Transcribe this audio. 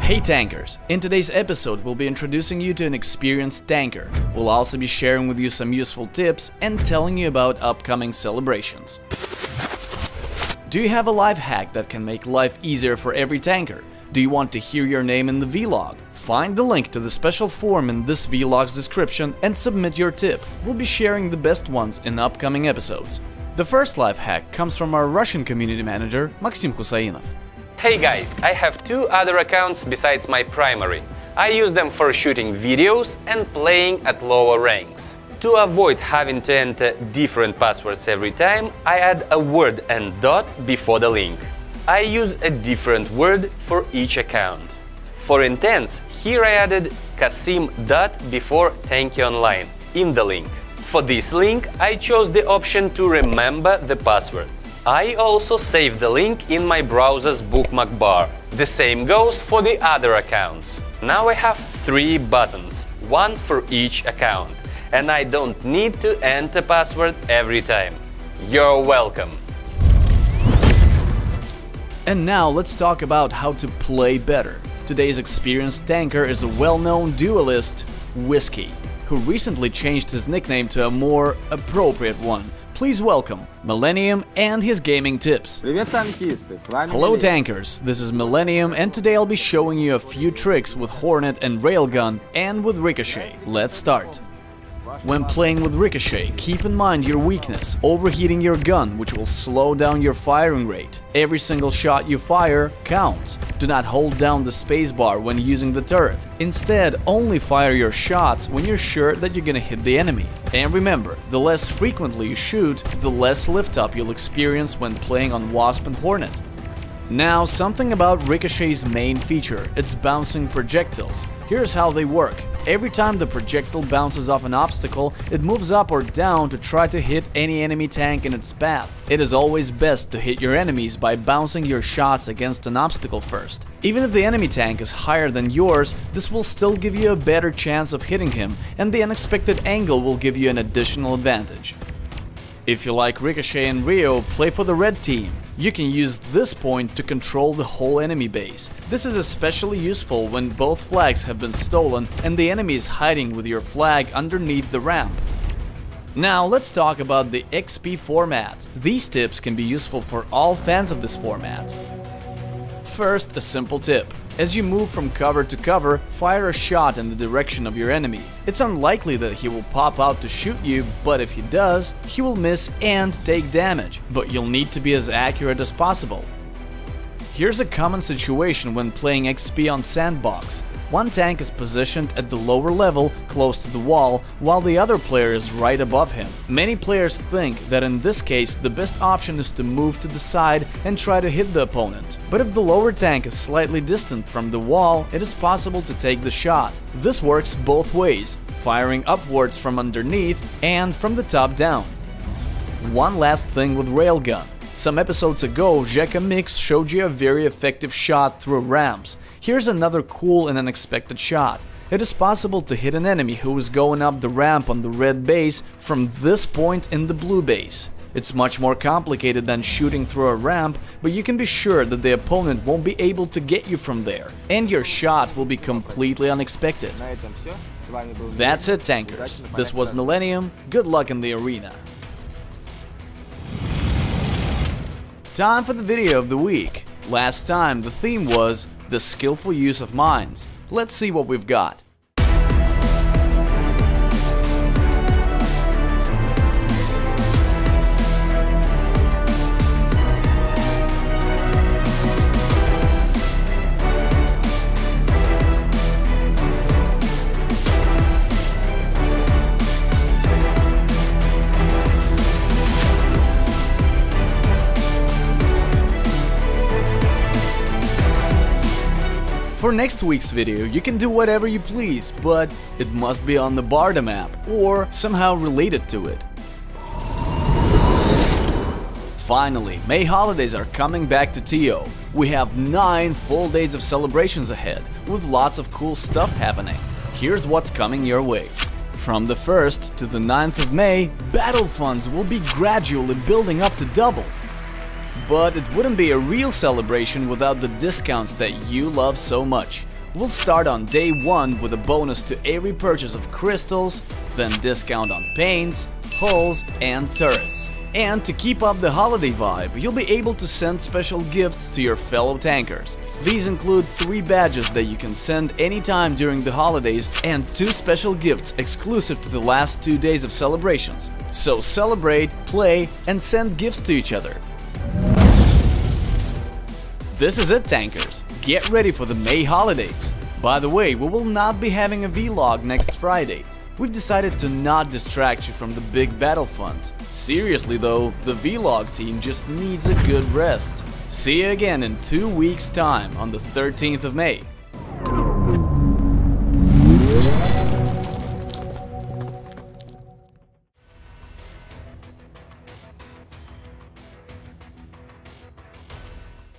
Hey tankers! In today's episode we'll be introducing you to an experienced tanker. We'll also be sharing with you some useful tips and telling you about upcoming celebrations. Do you have a life hack that can make life easier for every tanker? Do you want to hear your name in the vlog? Find the link to the special form in this vlog's description and submit your tip. We'll be sharing the best ones in upcoming episodes. The first life hack comes from our Russian community manager Maxim Husainov. Hey guys, I have two other accounts besides my primary. I use them for shooting videos and playing at lower ranks. To avoid having to enter different passwords every time, I add a word and dot before the link. I use a different word for each account. For intents, here I added Kasim dot before Tanki online in the link. For this link, I chose the option to remember the password. I also saved the link in my browser's bookmark bar. The same goes for the other accounts. Now I have 3 buttons, one for each account, and I don't need to enter password every time. You're welcome! And now let's talk about how to play better. Today's experienced tanker is a well-known duelist, Whiskey, who recently changed his nickname to a more appropriate one. Please welcome Millennium and his gaming tips. Hello tankers, this is Millennium and today I'll be showing you a few tricks with Hornet and Railgun and with Ricochet. Let's start. When playing with Ricochet, keep in mind your weakness, overheating your gun, which will slow down your firing rate. Every single shot you fire counts. Do not hold down the spacebar when using the turret. Instead, only fire your shots when you're sure that you're gonna hit the enemy. And remember, the less frequently you shoot, the less lift up you'll experience when playing on Wasp and Hornet. Now, something about Ricochet's main feature, its bouncing projectiles. Here's how they work. Every time the projectile bounces off an obstacle, it moves up or down to try to hit any enemy tank in its path. It is always best to hit your enemies by bouncing your shots against an obstacle first. Even if the enemy tank is higher than yours, this will still give you a better chance of hitting him, and the unexpected angle will give you an additional advantage. If you like Ricochet and Rio, play for the red team. You can use this point to control the whole enemy base. This is especially useful when both flags have been stolen and the enemy is hiding with your flag underneath the ramp. Now let's talk about the XP format. These tips can be useful for all fans of this format. First, a simple tip. As you move from cover to cover, fire a shot in the direction of your enemy. It's unlikely that he will pop out to shoot you, but if he does, he will miss and take damage, but you'll need to be as accurate as possible. Here's a common situation when playing XP on Sandbox. One tank is positioned at the lower level, close to the wall, while the other player is right above him. Many players think that in this case the best option is to move to the side and try to hit the opponent. But if the lower tank is slightly distant from the wall, it is possible to take the shot. This works both ways, firing upwards from underneath and from the top down. One last thing with Railgun. Some episodes ago, Jeka Mix showed you a very effective shot through ramps. Here's another cool and unexpected shot. It is possible to hit an enemy who is going up the ramp on the red base from this point in the blue base. It's much more complicated than shooting through a ramp, but you can be sure that the opponent won't be able to get you from there, and your shot will be completely unexpected. That's it, tankers. This was Millennium. Good luck in the arena. Time for the video of the week. Last time the theme was the skillful use of mines. Let's see what we've got. For next week's video, you can do whatever you please, but it must be on the Barda map or somehow related to it. Finally, May holidays are coming back to TO. We have 9 full days of celebrations ahead, with lots of cool stuff happening. Here's what's coming your way. From the 1st to the 9th of May, battle funds will be gradually building up to double. But it wouldn't be a real celebration without the discounts that you love so much. We'll start on day 1 with a bonus to every purchase of crystals, then discount on paints, hulls and turrets. And to keep up the holiday vibe, you'll be able to send special gifts to your fellow tankers. These include 3 badges that you can send anytime during the holidays and 2 special gifts exclusive to the last 2 days of celebrations. So celebrate, play and send gifts to each other. This is it, tankers. Get ready for the May holidays. By the way, we will not be having a vlog next Friday. We've decided to not distract you from the big battle fund. Seriously though, the vlog team just needs a good rest. See you again in 2 weeks' time on the 13th of May.